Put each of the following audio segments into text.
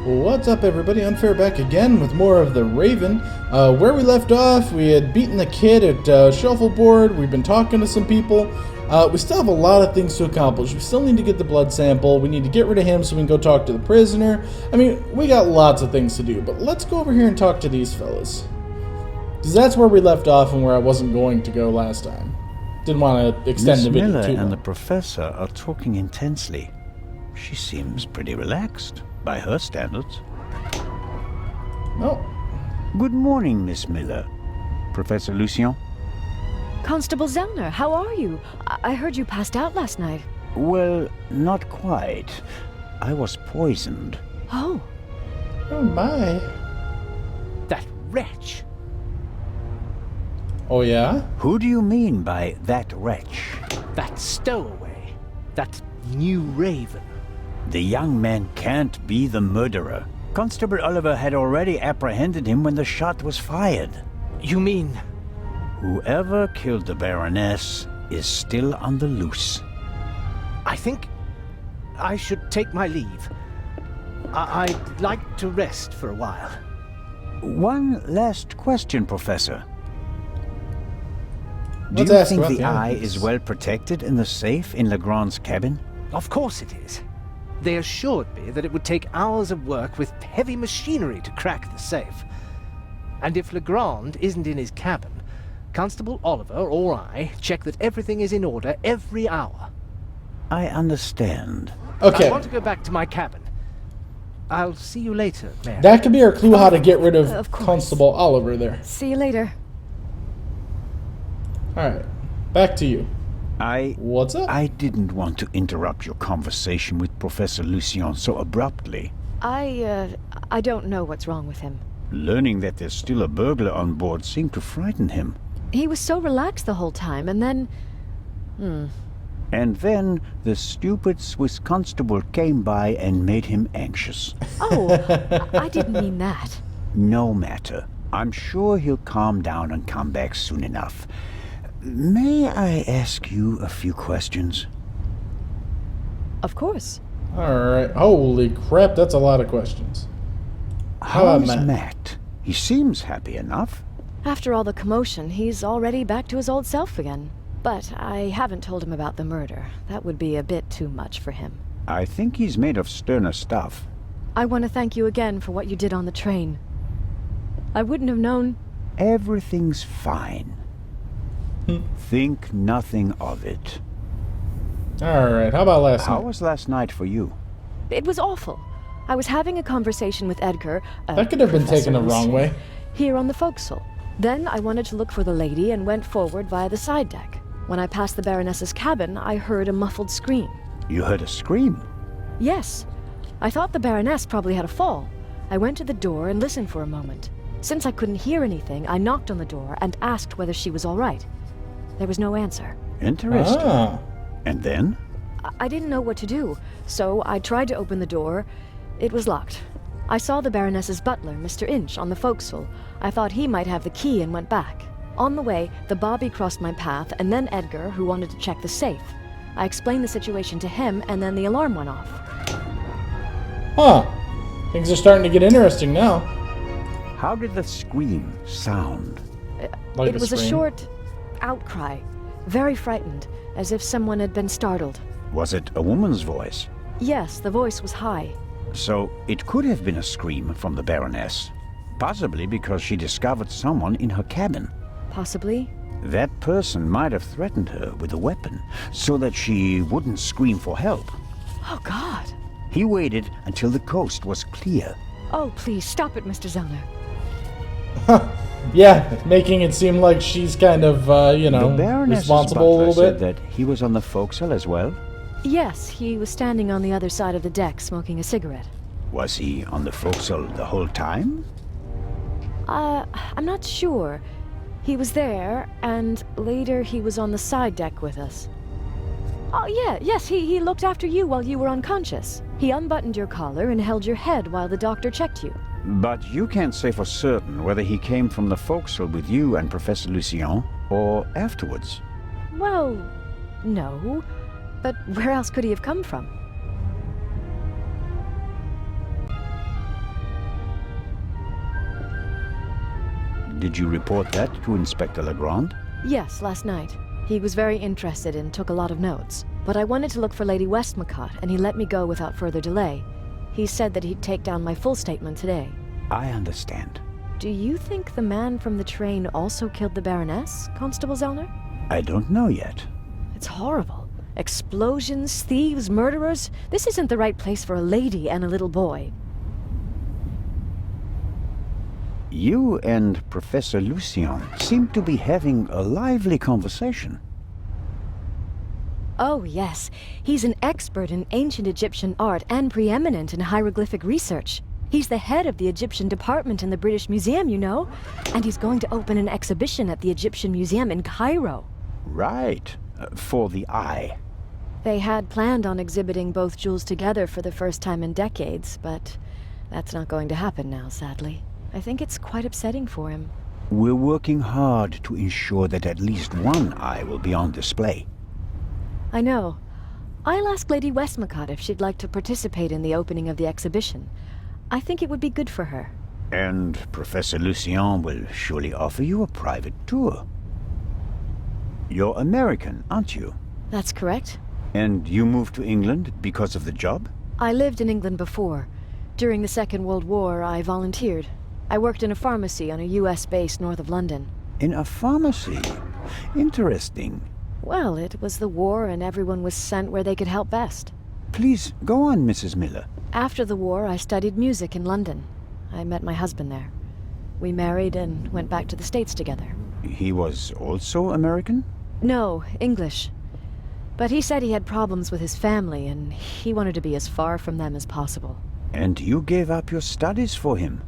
What's up, everybody? Unfair back again with more of the Raven. Where we left off, we had beaten the kid at Shuffleboard. We've been talking to some people. We still have a lot of things to accomplish. We still need to get the blood sample. We need to get rid of him so we can go talk to the prisoner. I mean, we got lots of things to do, but let's go over here and talk to these fellas. Because that's where we left off and where I wasn't going to go last time. Didn't want to extend the video Miss Miller too long. and the professor are talking intensely. She seems pretty relaxed, by her standards. Oh. Good morning, Miss Miller. Professor Lucien? Constable Zellner, how are you? I heard you passed out last night. Well, not quite. I was poisoned. Oh. Oh my. That wretch! Oh yeah? Who do you mean by that wretch? That stowaway! That new Raven! The young man can't be the murderer. Constable Oliver had already apprehended him when the shot was fired. You mean... Whoever killed the Baroness is still on the loose. I think I should take my leave. I'd like to rest for a while. One last question, Professor. Do Let's you ask think about the the eye evidence. is well protected in the safe in Legrand's cabin? Of course it is. They assured me that it would take hours of work with heavy machinery to crack the safe. And if Legrand isn't in his cabin, Constable Oliver or I check that everything is in order every hour. I understand. Okay. I want to go back to my cabin. I'll see you later, Mary. That could be our clue how to get rid of Of course. Constable Oliver there. See you later. Alright. Back to you. What's up? I didn't want to interrupt your conversation with Professor Lucien so abruptly. I don't know what's wrong with him. Learning that there's still a burglar on board seemed to frighten him. He was so relaxed the whole time, and then... And then the stupid Swiss constable came by and made him anxious. Oh, I didn't mean that. No matter. I'm sure he'll calm down and come back soon enough. May I ask you a few questions? Of course. Alright. Holy crap, that's a lot of questions. How about How's Matt? Matt? He seems happy enough. After all the commotion, he's already back to his old self again. But I haven't told him about the murder. That would be a bit too much for him. I think he's made of sterner stuff. I want to thank you again for what you did on the train. I wouldn't have known... Everything's fine. Think nothing of it. Alright, how about last How night? was last night for you? It was awful. I was having a conversation with Edgar... That could have been taken the Professor wrong way. here on the forecastle. Then I wanted to look for the lady and went forward via the side deck. When I passed the Baroness's cabin, I heard a muffled scream. You heard a scream. Yes. I thought the Baroness probably had a fall. I went to the door and listened for a moment. Since I couldn't hear anything, I knocked on the door and asked whether she was all right. There was no answer. Interesting. Ah. And then? I didn't know what to do, so I tried to open the door. It was locked. I saw the Baroness's butler, Mr. Inch, on the forecastle. I thought he might have the key and went back. On the way, the bobby crossed my path, and then Edgar, who wanted to check the safe. I explained the situation to him, and then the alarm went off. Huh. Things are starting to get interesting now. How did the scream sound? Like It was a scream. short outcry, very frightened, as if someone had been startled. Was it a woman's voice? Yes, the voice was high. So it could have been a scream from the Baroness. Possibly because she discovered someone in her cabin. Possibly. That person might have threatened her with a weapon, so that she wouldn't scream for help. Oh, God. He waited until the coast was clear. Oh, please, stop it, Mr. Zellner. Yeah, making it seem like she's kind of, The Baroness's responsible a butler little said bit. that he was on the forecastle as well. Yes, he was standing on the other side of the deck smoking a cigarette. Was he on the forecastle the whole time? I'm not sure. He was there, and later he was on the side deck with us. Oh, yes, he looked after you while you were unconscious. He unbuttoned your collar and held your head while the doctor checked you. But you can't say for certain whether he came from the forecastle with you and Professor Lucien, or afterwards. Well, no. But where else could he have come from? Did you report that to Inspector Legrand? Yes, last night. He was very interested and took a lot of notes. But I wanted to look for Lady Westmacott, and he let me go without further delay. He said that he'd take down my full statement today. I understand. Do you think the man from the train also killed the Baroness, Constable Zellner? I don't know yet. It's horrible. Explosions, thieves, murderers. This isn't the right place for a lady and a little boy. You and Professor Lucien seem to be having a lively conversation. Oh, yes. He's an expert in ancient Egyptian art and preeminent in hieroglyphic research. He's the head of the Egyptian department in the British Museum, you know. And he's going to open an exhibition at the Egyptian Museum in Cairo. Right. For the eye. They had planned on exhibiting both jewels together for the first time in decades, but that's not going to happen now, sadly. I think it's quite upsetting for him. We're working hard to ensure that at least one eye will be on display. I know. I'll ask Lady Westmacott if she'd like to participate in the opening of the exhibition. I think it would be good for her. And Professor Lucien will surely offer you a private tour. You're American, aren't you? That's correct. And you moved to England because of the job? I lived in England before. During the Second World War, I volunteered. I worked in a pharmacy on a US base north of London. In a pharmacy? Interesting. Well, it was the war and everyone was sent where they could help best. Please, go on, Mrs. Miller. After the war, I studied music in London. I met my husband there. We married and went back to the States together. He was also American? No, English. But he said he had problems with his family and he wanted to be as far from them as possible. And you gave up your studies for him?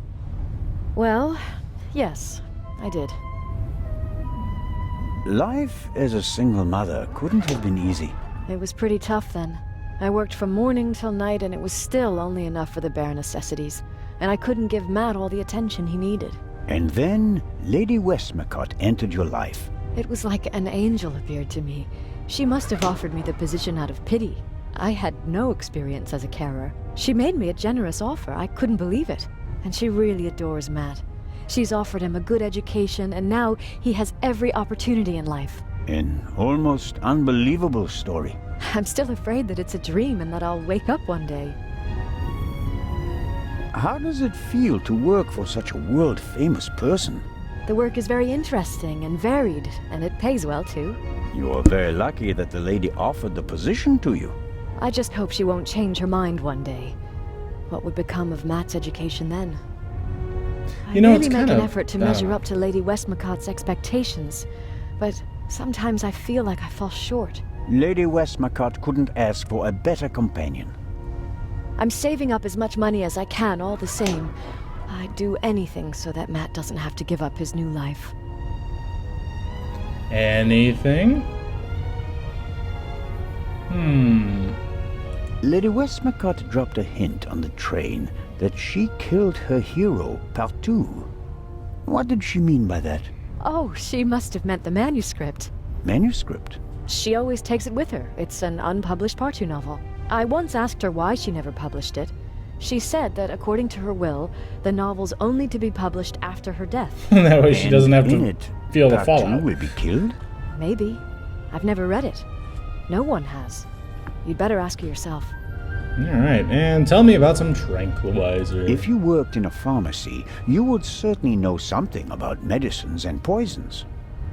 Well, yes, I did. Life as a single mother couldn't have been easy. It was pretty tough then. I worked from morning till night and it was still only enough for the bare necessities. And I couldn't give Matt all the attention he needed. And then Lady Westmacott entered your life. It was like an angel appeared to me. She must have offered me the position out of pity. I had no experience as a carer. She made me a generous offer. I couldn't believe it. And she really adores Matt. She's offered him a good education, and now he has every opportunity in life. An almost unbelievable story. I'm still afraid that it's a dream and that I'll wake up one day. How does it feel to work for such a world-famous person? The work is very interesting and varied, and it pays well, too. You're very lucky that the lady offered the position to you. I just hope she won't change her mind one day. What would become of Matt's education then? You know, I it's really make kinda, an effort to measure up to Lady Westmacott's expectations, but sometimes I feel like I fall short. Lady Westmacott couldn't ask for a better companion. I'm saving up as much money as I can all the same. I'd do anything so that Matt doesn't have to give up his new life. Anything? Lady Westmacott dropped a hint on the train that she killed her hero, Partout. What did she mean by that? Oh, she must have meant the manuscript. Manuscript? She always takes it with her. It's an unpublished Partout novel. I once asked her why she never published it. She said that according to her will, the novel's only to be published after her death. That way she doesn't have in to it, feel the Partout fallout. will be killed? Maybe. I've never read it. No one has. You'd better ask her yourself. Alright, and tell me about some tranquilizer. If you worked in a pharmacy, you would certainly know something about medicines and poisons.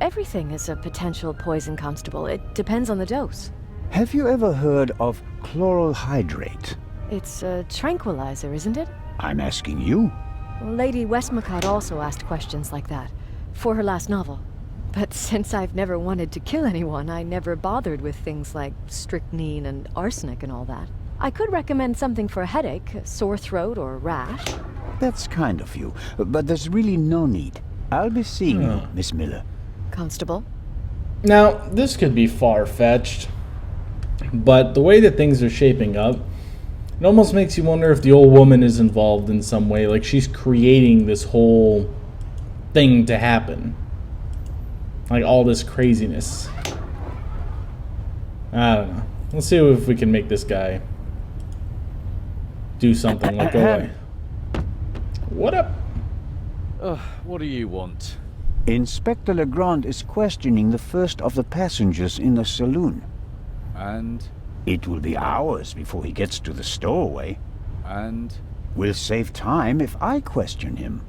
Everything is a potential poison, Constable. It depends on the dose. Have you ever heard of chloral hydrate? It's a tranquilizer, isn't it? I'm asking you. Lady Westmacott also asked questions like that, for her last novel. But since I've never wanted to kill anyone, I never bothered with things like strychnine and arsenic and all that. I could recommend something for a headache, a sore throat, or a rash. That's kind of you, but there's really no need. I'll be seeing you, Miss Miller. Constable? Now, this could be far-fetched, but the way that things are shaping up, it almost makes you wonder if the old woman is involved in some way, like she's creating this whole thing to happen. Like all this craziness. I don't know. Let's see if we can make this guy do something like go away. What up? What do you want? Inspector Legrand is questioning the first of the passengers in the saloon. And? It will be hours before he gets to the stowaway. And? We'll save time if I question him.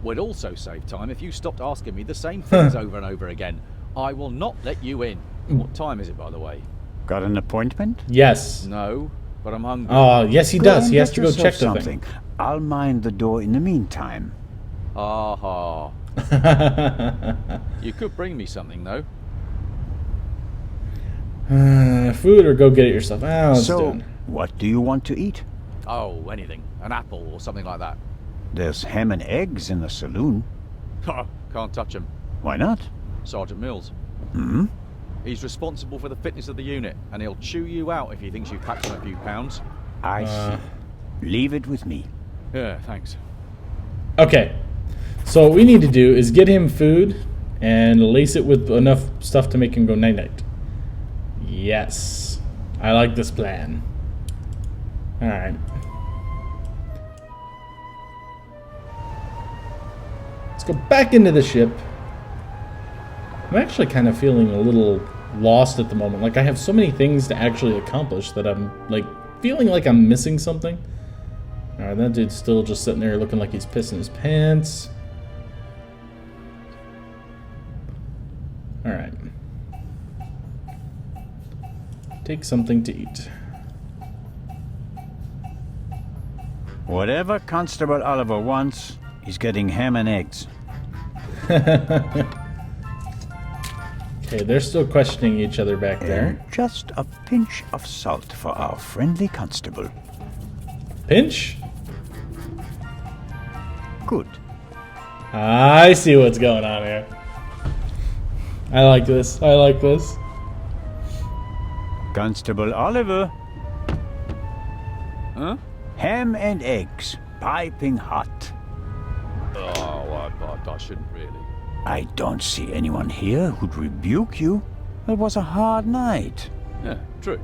We'd also save time if you stopped asking me the same things over and over again. I will not let you in. What time is it, by the way? Got an appointment? Yes. No, but I'm hungry. Oh, yes, he does. and He has get to go yourself check the something. thing. I'll mind the door in the meantime. Aha. You could bring me something, though. Food or go get it yourself. Ah, let's do So, it. what do you want to eat? Oh, anything. An apple or something like that. There's ham and eggs in the saloon. Can't touch him. Why not? Sergeant Mills. Hmm? He's responsible for the fitness of the unit, and he'll chew you out if he thinks you've packed on a few pounds. I see. Leave it with me. Yeah, thanks. Okay. So what we need to do is get him food and lace it with enough stuff to make him go night-night. Yes. I like this plan. Alright. Let's go back into the ship. I'm actually kind of feeling a little lost at the moment. Like, I have so many things to actually accomplish that I'm, like, feeling like I'm missing something. Alright, that dude's still just sitting there looking like he's pissing his pants. Alright. Take something to eat. Whatever Constable Oliver wants, he's getting ham and eggs. Okay, they're still questioning each other back there. And just a pinch of salt for our friendly constable. Pinch? Good. I see what's going on here. I like this. I like this. Constable Oliver. Huh? Ham and eggs, piping hot. Oh, I shouldn't really. I don't see anyone here who'd rebuke you. It was a hard night. Yeah, true.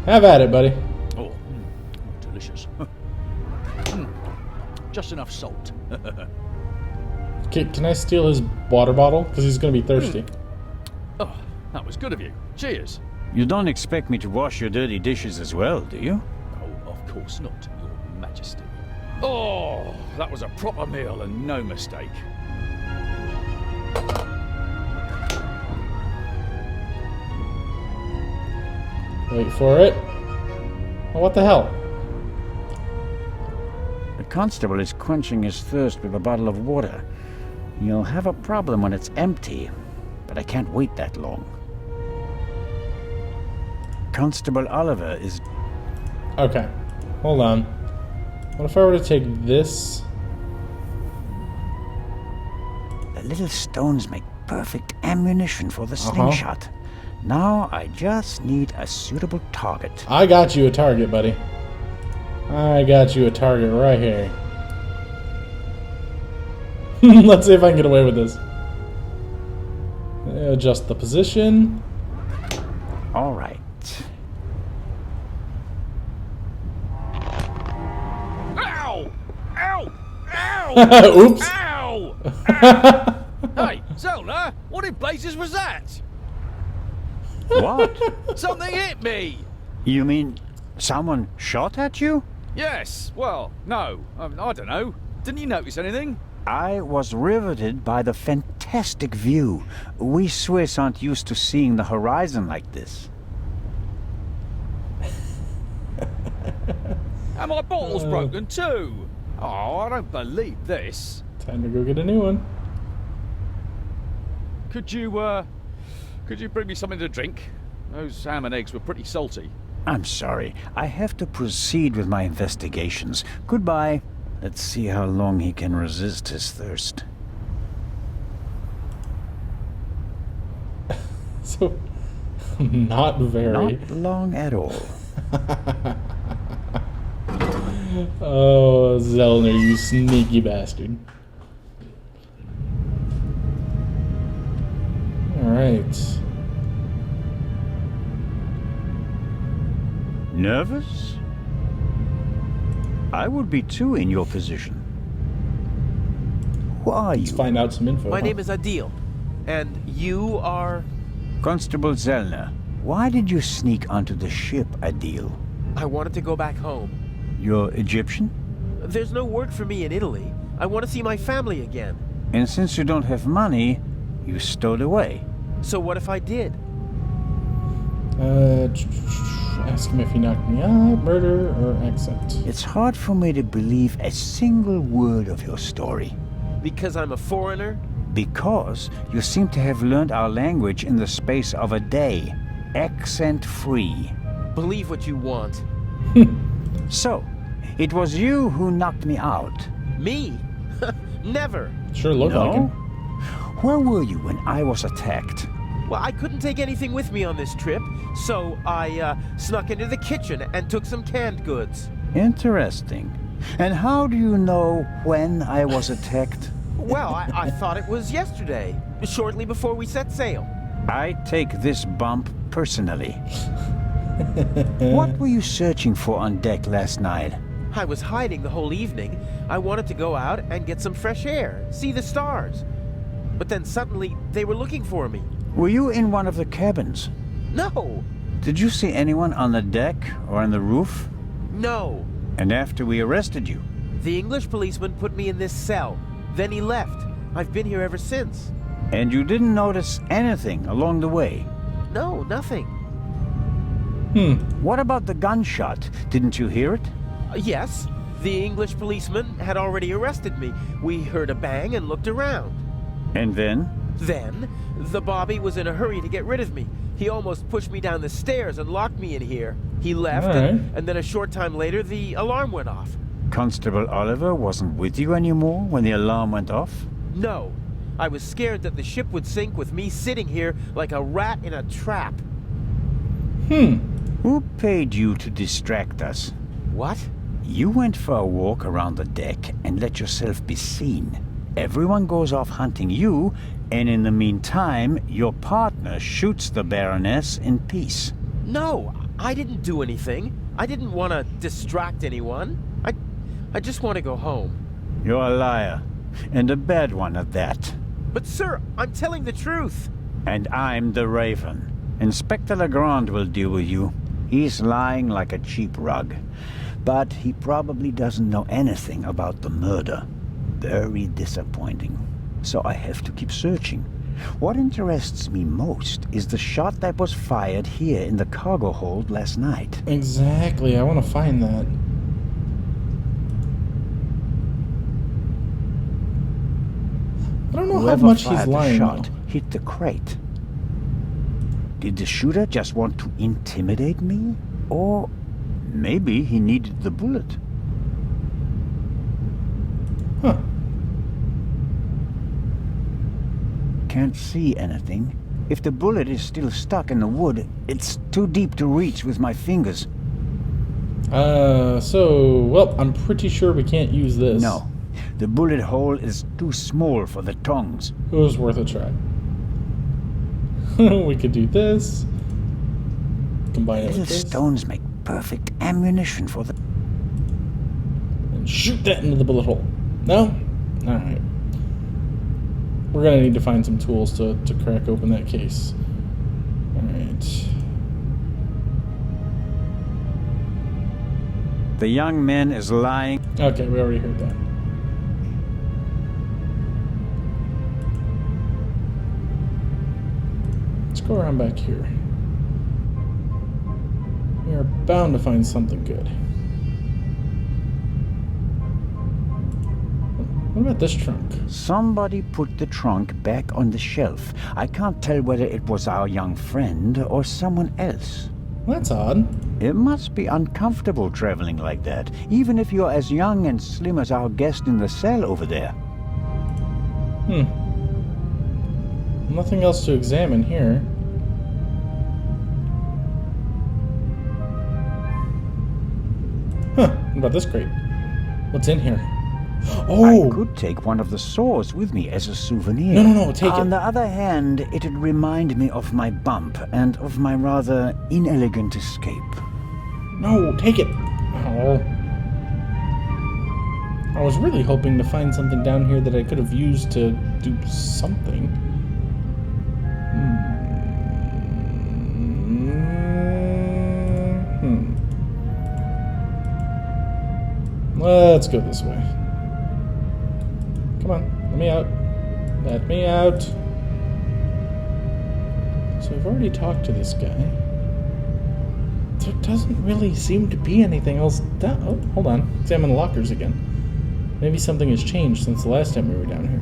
Have at it, buddy. Oh, delicious. Just enough salt. Can I steal his water bottle? Because he's going to be thirsty. Oh, that was good of you. Cheers. You don't expect me to wash your dirty dishes as well, do you? Oh, of course not, Your Majesty. Oh, that was a proper meal and no mistake. Wait for it. Oh, what the hell? The constable is quenching his thirst with a bottle of water. You'll have a problem when it's empty, but I can't wait that long. Constable Oliver is... Okay. Hold on. What if I were to take this? The little stones make perfect ammunition for the slingshot. Now I just need a suitable target. I got you a target, buddy. I got you a target right here. Let's see if I can get away with this. Adjust the position. All right. Ow! Ow! Ow! Oops. Ow! Hey, Zellner, what in blazes was that? What? Something hit me! You mean someone shot at you? Yes, well, no, I don't know. Didn't you notice anything? I was riveted by the fantastic view. We Swiss aren't used to seeing the horizon like this. And my bottle's broken too. Oh, I don't believe this. Time to go get a new one. Could you bring me something to drink? Those ham and eggs were pretty salty. I'm sorry. I have to proceed with my investigations. Goodbye. Let's see how long he can resist his thirst. So, not very. Not long at all. Oh, Zellner, you sneaky bastard. Alright. Nervous? I would be too in your position. Who are Let's you? find out some info. My name is Adil. And you are... Constable Zellner. Why did you sneak onto the ship, Adil? I wanted to go back home. You're Egyptian? There's no work for me in Italy. I want to see my family again. And since you don't have money, you stowed away. So what if I did? Ask him if he knocked me out, murder, or accept. It's hard for me to believe a single word of your story. Because I'm a foreigner? Because you seem to have learned our language in the space of a day. Accent-free. Believe what you want. So, it was you who knocked me out. Me? Never. Sure looked like him. Where were you when I was attacked? Well, I couldn't take anything with me on this trip, so I snuck into the kitchen and took some canned goods. Interesting. And how do you know when I was attacked? Well, I thought it was yesterday, shortly before we set sail. I take this bump personally. What were you searching for on deck last night? I was hiding the whole evening. I wanted to go out and get some fresh air, see the stars. But then suddenly, they were looking for me. Were you in one of the cabins? No! Did you see anyone on the deck or on the roof? No! And after we arrested you? The English policeman put me in this cell. Then he left. I've been here ever since. And you didn't notice anything along the way? No, nothing. What about the gunshot? Didn't you hear it? Yes, the English policeman had already arrested me. We heard a bang and looked around. And then? Then, the Bobby was in a hurry to get rid of me. He almost pushed me down the stairs and locked me in here. He left, and then a short time later, the alarm went off. Constable Oliver wasn't with you anymore when the alarm went off? No. I was scared that the ship would sink with me sitting here like a rat in a trap. Who paid you to distract us? What? You went for a walk around the deck and let yourself be seen. Everyone goes off hunting you, and in the meantime, your partner shoots the Baroness in peace. No, I didn't do anything. I didn't want to distract anyone. I just want to go home. You're a liar, and a bad one at that. But sir, I'm telling the truth. And I'm the Raven. Inspector Legrand will deal with you. He's lying like a cheap rug. But he probably doesn't know anything about the murder. Very disappointing. So I have to keep searching. What interests me most is the shot that was fired here in the cargo hold last night. Exactly, I want to find that. I don't know Whoever how much he's fired lying. the shot Though. hit the crate. Did the shooter just want to intimidate me? Or maybe he needed the bullet. Huh. Can't see anything. If the bullet is still stuck in the wood, it's too deep to reach with my fingers. Well, I'm pretty sure we can't use this. No, the bullet hole is too small for the tongs. It was worth a try. We could do this. Combine it Little with this. stones make perfect ammunition for the... And shoot that into the bullet hole. No? Alright. We're gonna need to find some tools to crack open that case. Alright. The young man is lying. Okay, we already heard that. Let's go around back here. We are bound to find something good. What about this trunk? Somebody put the trunk back on the shelf. I can't tell whether it was our young friend or someone else. Well, that's odd. It must be uncomfortable traveling like that, even if you're as young and slim as our guest in the cell over there. Nothing else to examine here. What about this crate? What's in here? Oh! I could take one of the swords with me as a souvenir. No, take it. On the other hand, it'd remind me of my bump and of my rather inelegant escape. No, take it. Oh. I was really hoping to find something down here that I could have used to do something. Let's go this way. Come on, let me out. Let me out. So I've already talked to this guy. There doesn't really seem to be anything else down. Oh, hold on. Examine the lockers again. Maybe something has changed since the last time we were down here.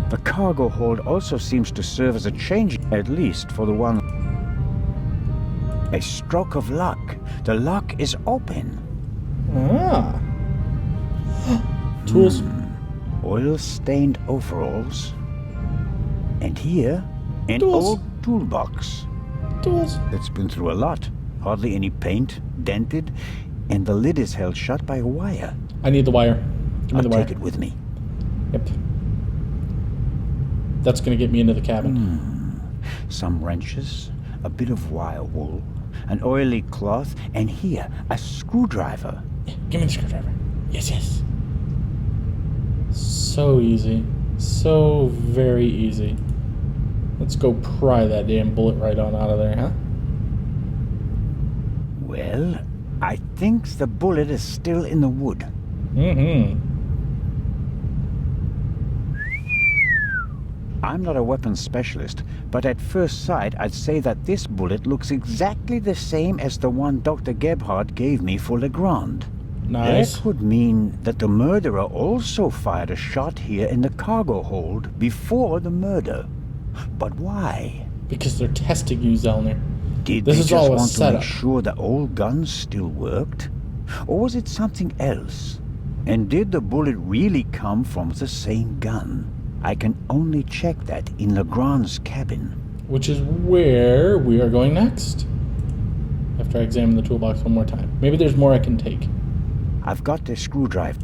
The cargo hold also seems to serve as a change, at least for the one. A stroke of luck. The lock is open. Ah. Tools. Oil-stained overalls. And here, an Tools. old toolbox. Tools. It's been through a lot. Hardly any paint, dented, and the lid is held shut by a wire. I need the wire. Give me I'll the wire. take it with me. Yep. That's gonna get me into the cabin. Some wrenches, a bit of wire wool, an oily cloth, and here, a screwdriver. Yeah, give me the screwdriver. Yes, yes. So easy. So very easy. Let's go pry that damn bullet right on out of there, huh? Well, I think the bullet is still in the wood. Mm-hmm. I'm not a weapons specialist, but at first sight I'd say that this bullet looks exactly the same as the one Dr. Gebhardt gave me for Legrand. Nice. That would mean that the murderer also fired a shot here in the cargo hold before the murder. But why? Because they're testing you, Zellner. Did This they is just all a want to setup. make sure the old guns still worked? Or was it something else? And did the bullet really come from the same gun? I can only check that in Legrand's cabin. Which is where we are going next. After I examine the toolbox one more time. Maybe there's more I can take. I've got the screwdriver.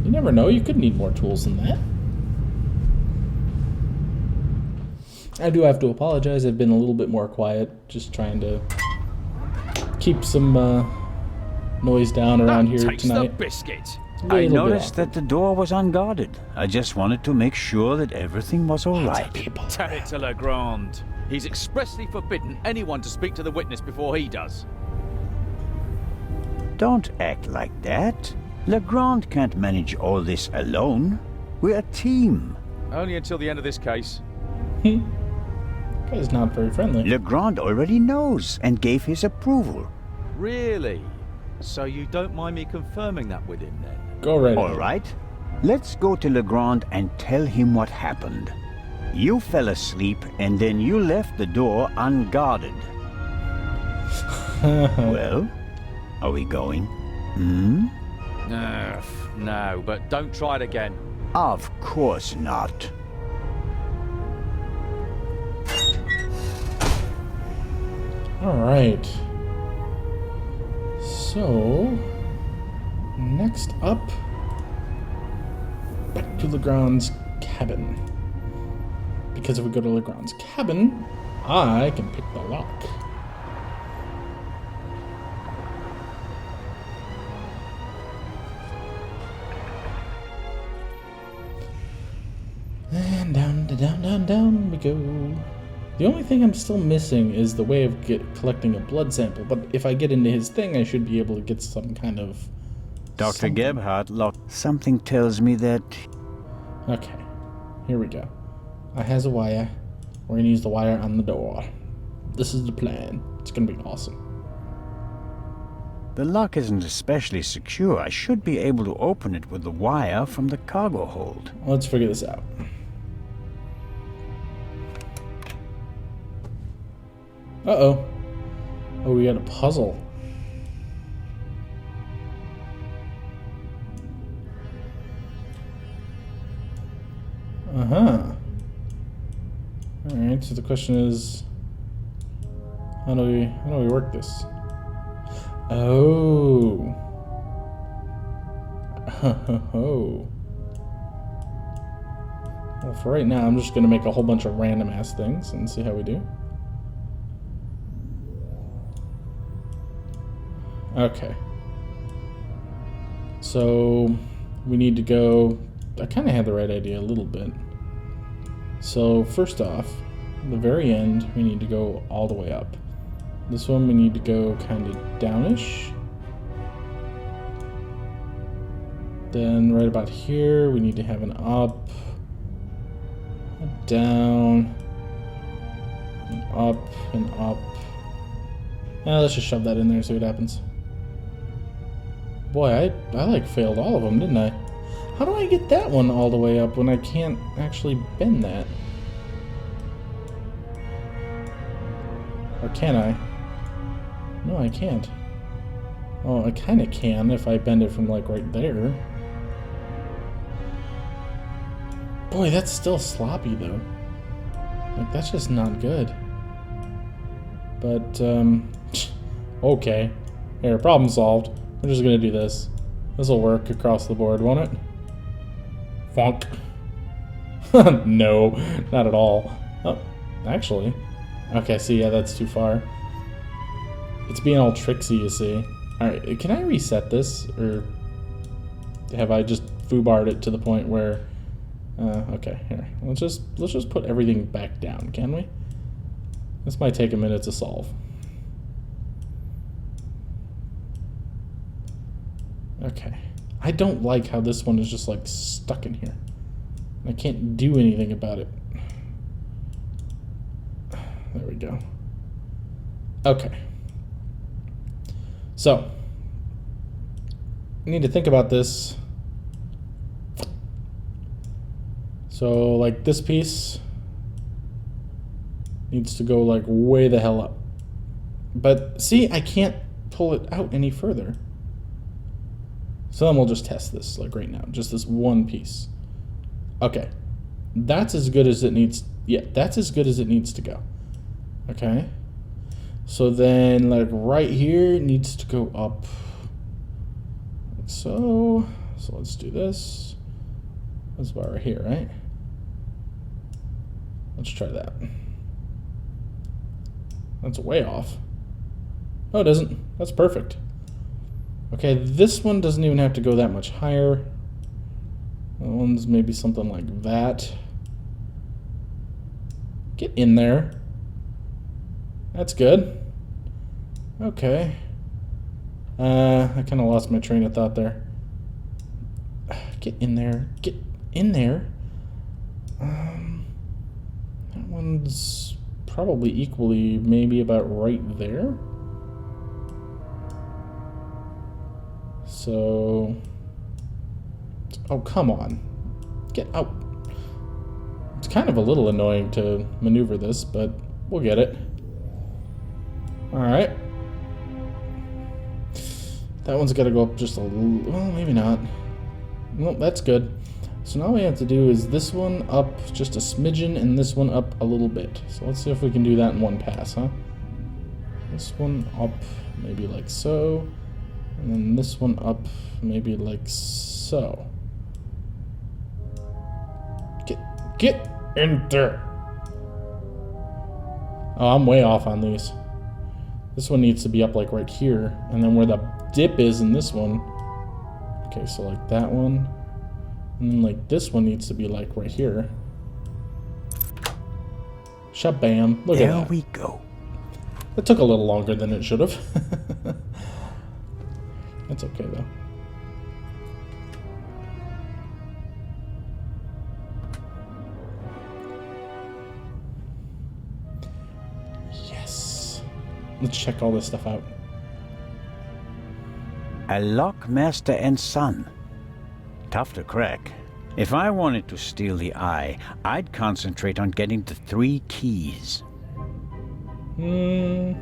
You never know, you could need more tools than that. I do have to apologize, I've been a little bit more quiet, just trying to keep some noise down around here Takes the tonight. biscuit. I Little bit noticed awkward. that the door was unguarded. I just wanted to make sure that everything was all right. People. Tell it to Legrand. He's expressly forbidden anyone to speak to the witness before he does. Don't act like that. Legrand can't manage all this alone. We're a team. Only until the end of this case. Guy's not very friendly. Legrand already knows and gave his approval. Really? So you don't mind me confirming that with him then? Go right All ahead. right. Let's go to Legrand and tell him what happened. You fell asleep and then you left the door unguarded. Well, are we going? No, but don't try it again. Of course not. Alright. So, next up, back to Legrand's cabin. Because if we go to Legrand's cabin, I can pick the lock. And down we go. The only thing I'm still missing is the way of collecting a blood sample, but if I get into his thing, I should be able to get some kind of... Dr. something. Gebhardt locked. Something tells me that... Okay, here we go. I has a wire. We're gonna use the wire on the door. This is the plan. It's gonna be awesome. The lock isn't especially secure. I should be able to open it with the wire from the cargo hold. Let's figure this out. Uh-oh. Oh, we got a puzzle. Uh-huh. Alright, so the question is... How do we work this? Oh. Oh. Well, for right now, I'm just going to make a whole bunch of random-ass things and see how we do. Okay. So we need to go... I kind of had the right idea a little bit. So first off, at the very end, we need to go all the way up. This one we need to go kind of downish. Then right about here, we need to have an up, a down, an up, and up. Let's just shove that in there and see what happens. Boy, I like failed all of them, didn't I? How do I get that one all the way up when I can't actually bend that? Or can I? No, I can't. Oh, I kind of can if I bend it from like right there. Boy, that's still sloppy though. Like, that's just not good. But, okay. Here, problem solved. We're just gonna do this. This'll work across the board, won't it? Funk. No, not at all. Oh, actually. Okay, see, yeah, that's too far. It's being all tricksy, you see. Alright, can I reset this? Or have I just foobarred it to the point where... okay, here. Let's just put everything back down, can we? This might take a minute to solve. Okay. I don't like how this one is just like stuck in here. I can't do anything about it. There we go. Okay. So, I need to think about this. So, like, this piece needs to go, like, way the hell up. But, see, I can't pull it out any further. So then we'll just test this, like, right now. Just this one piece. Okay. That's as good as it needs... Yeah, that's as good as it needs to go. Okay. So then, like, right here, it needs to go up. Like so. So let's do this. That's about right here, right? Let's try that. That's way off. No, it doesn't. That's perfect. Okay, this one doesn't even have to go that much higher. That one's maybe something like that. Get in there. That's good. Okay. I kind of lost my train of thought there. Get in there. Get in there. That one's probably equally maybe about right there. So... Oh, come on. Get out. It's kind of a little annoying to maneuver this, but we'll get it. Alright. That one's got to go up just a little... Well, maybe not. Nope, that's good. So now all we have to do is this one up just a smidgen and this one up a little bit. So let's see if we can do that in one pass, huh? This one up maybe like so. And then this one up maybe like so. Get in there. Oh, I'm way off on these. This one needs to be up like right here. And then where the dip is in this one. Okay, so like that one. And then like this one needs to be like right here. Shabam. Look at that. There we go. It took a little longer than it should have. That's okay though. Yes. Let's check all this stuff out. A lock master and son. Tough to crack. If I wanted to steal the eye, I'd concentrate on getting the 3 keys. No,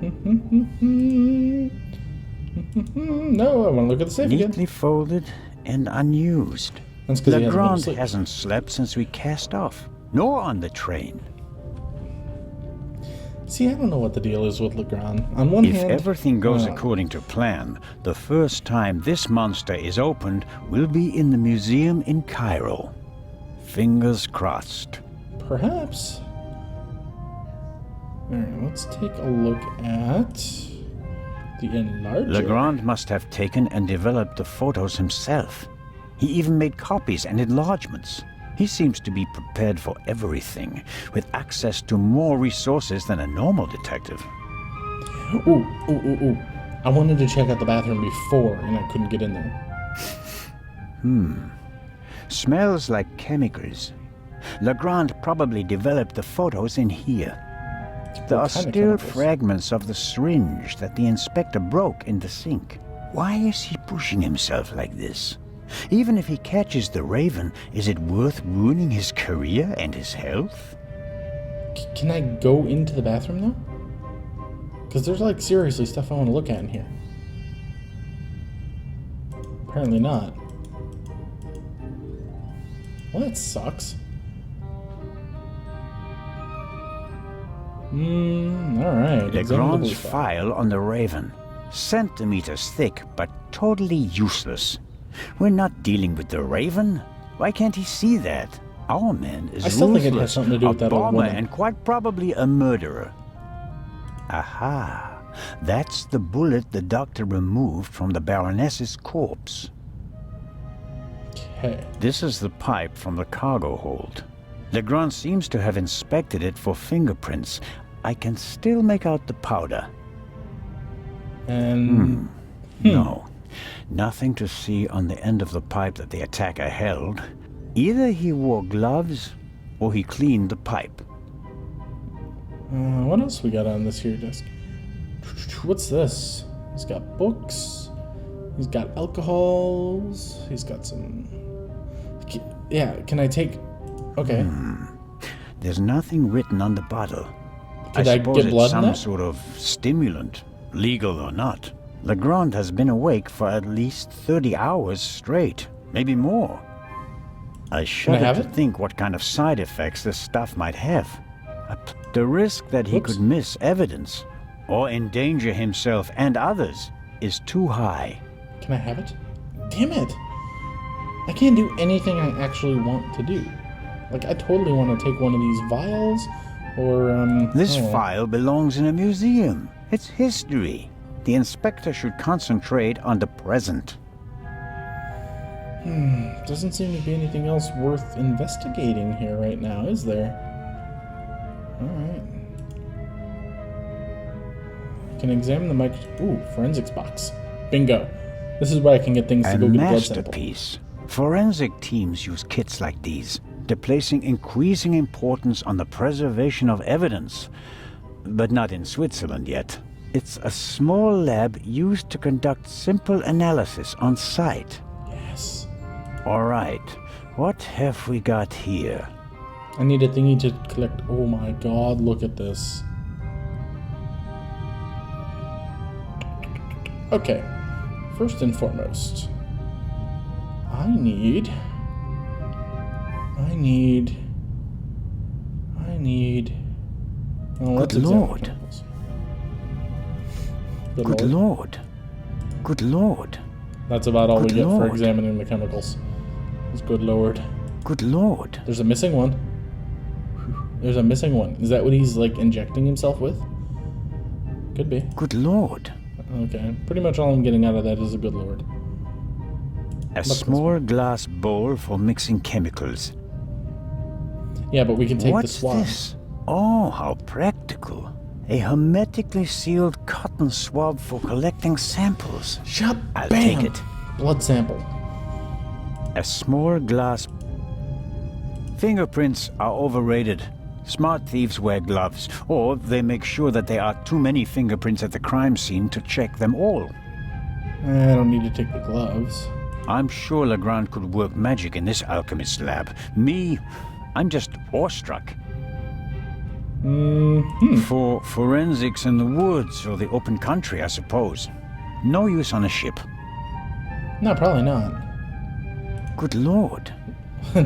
I want to look at the safe Neatly again. folded and unused. That's because Legrand hasn't slept since we cast off, nor on the train. See, I don't know what the deal is with Legrand. On one If hand, everything goes according to plan, the first time this monster is opened will be in the museum in Cairo. Fingers crossed. perhaps. Alright, let's take a look at The enlarger? Legrand must have taken and developed the photos himself. He even made copies and enlargements. He seems to be prepared for everything, with access to more resources than a normal detective. Ooh. I wanted to check out the bathroom before, and I couldn't get in there. Smells like chemicals. Legrand probably developed the photos in here. There are still chemicals? fragments of the syringe that the inspector broke in the sink. Why is he pushing himself like this? Even if he catches the Raven, is it worth ruining his career and his health? Can I go into the bathroom, though? Because there's, like, seriously stuff I want to look at in here. Apparently not. Well, that sucks. Alright. Legrand's file on the Raven. Centimeters thick, but totally useless. We're not dealing with the Raven. Why can't he see that? Our man is I still think ruthless, it has something to do with a that old bomber, woman. and quite probably a murderer. Aha! That's the bullet the doctor removed from the Baroness's corpse. Okay. This is the pipe from the cargo hold. Legrand seems to have inspected it for fingerprints. I can still make out the powder. And... No. Nothing to see on the end of the pipe that the attacker held. Either he wore gloves, or he cleaned the pipe. What else we got on this here desk? What's this? He's got books. He's got alcohols. He's got some... Yeah, can I take... Okay. There's nothing written on the bottle. Could I I suppose get it's blood in some that? sort of stimulant, legal or not. Legrand has been awake for at least 30 hours straight, maybe more. I shudder have to it? think what kind of side effects this stuff might have. The risk that he Whoops. could miss evidence or endanger himself and others is too high. Can I have it? Damn it! I can't do anything I actually want to do. Like, I totally want to take one of these vials, or, This I don't know. file belongs in a museum. It's history. The inspector should concentrate on the present. Doesn't seem to be anything else worth investigating here right now, is there? Alright. Can examine the forensics box. Bingo. This is where I can get things to A go get a blood sample. masterpiece. Forensic teams use kits like these. They're placing increasing importance on the preservation of evidence. But not in Switzerland yet. It's a small lab used to conduct simple analysis on site. Yes. All right, what have we got here? I need a thingy to collect. Oh my god, look at this. Okay. First and foremost, I need. Oh, let's Good examine the Lord. chemicals. Good Lord. Good Lord. That's about all Good we get for Lord. examining the chemicals. It's good Lord. Good Lord. There's a missing one. There's a missing one. Is that what he's, like, injecting himself with? Could be. Good Lord. Okay. Pretty much all I'm getting out of that is a good Lord. A small glass bowl for mixing chemicals. Yeah, but we can take the What's swab. this? Oh, how practical. A hermetically sealed cotton swab for collecting samples. Shut I'll bam. take it. Blood sample. A small glass... Fingerprints are overrated. Smart thieves wear gloves, or they make sure that there are too many fingerprints at the crime scene to check them all. I don't need to take the gloves. I'm sure Legrand could work magic in this alchemist lab. Me, I'm just awestruck. For forensics in the woods or the open country, I suppose. No use on a ship. No, probably not. Good Lord.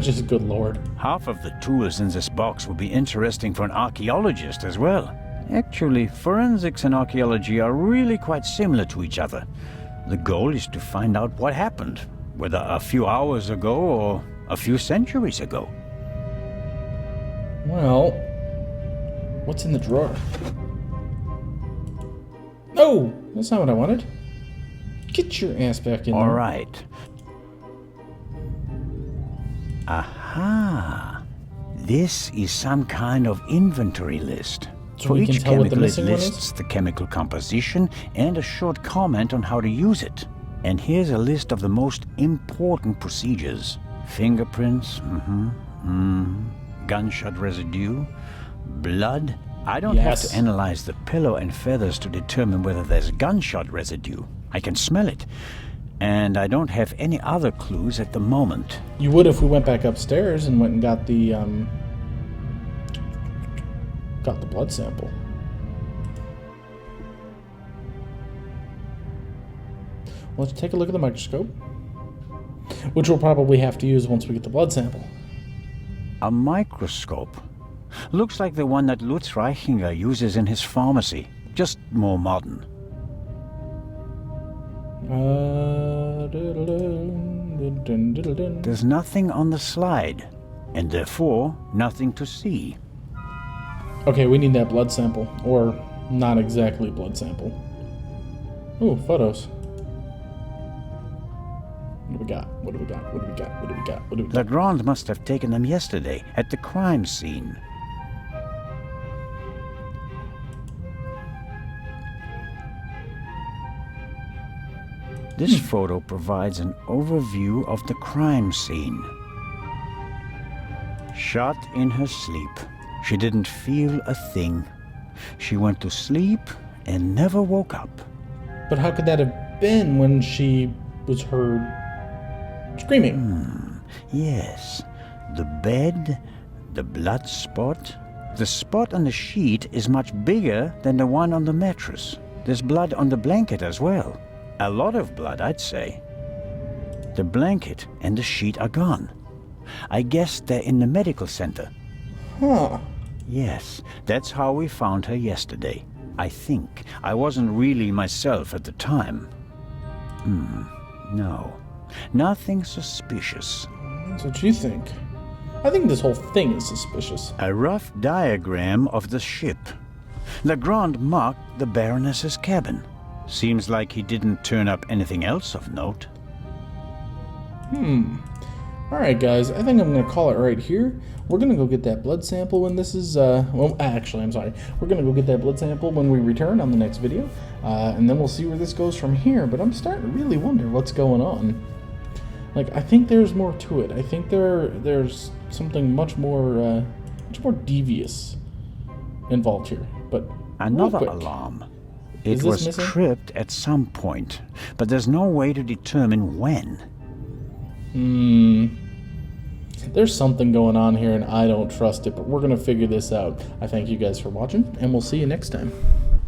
Just good Lord. Half of the tools in this box would be interesting for an archaeologist as well. Actually, forensics and archaeology are really quite similar to each other. The goal is to find out what happened, whether a few hours ago or a few centuries ago. Well, what's in the drawer? Oh! That's not what I wanted. Get your ass back in there. All right. Aha. This is some kind of inventory list. So For we can each tell what the chemical, it missing one is? lists the chemical composition and a short comment on how to use it. And here's a list of the most important procedures. Fingerprints, gunshot residue, blood. I don't have Yes. to analyze the pillow and feathers to determine whether there's gunshot residue. I can smell it. And I don't have any other clues at the moment. You would if we went back upstairs and went and got the blood sample. Let's take a look at the microscope, which we'll probably have to use once we get the blood sample. A microscope. Looks like the one that Lutz Reichinger uses in his pharmacy, just more modern. There's nothing on the slide, and therefore nothing to see. Okay, we need that blood sample, or not exactly blood sample. Ooh, photos. What do we got? What do we got? What do we got? What do we got? What do we got? Legrand must have taken them yesterday at the crime scene. This photo provides an overview of the crime scene. Shot in her sleep. She didn't feel a thing. She went to sleep and never woke up. But how could that have been when she was heard screaming? Yes, the bed, the blood spot. The spot on the sheet is much bigger than the one on the mattress. There's blood on the blanket as well. A lot of blood, I'd say. The blanket and the sheet are gone. I guess they're in the medical center. Huh. Yes, that's how we found her yesterday. I think. I wasn't really myself at the time. No. Nothing suspicious. That's what you think. I think this whole thing is suspicious. A rough diagram of the ship. Legrand marked the Baroness's cabin. Seems like he didn't turn up anything else of note. Alright guys, I think I'm going to call it right here. We're going to go get that blood sample when this is, well, actually, I'm sorry. We're going to go get that blood sample when we return on the next video. And then we'll see where this goes from here. But I'm starting to really wonder what's going on. Like, I think there's more to it. I think there's something much more devious involved here. But Another real quick, alarm. Is It this was missing? tripped at some point, but there's no way to determine when. There's something going on here and I don't trust it, but we're going to figure this out. I thank you guys for watching, and we'll see you next time.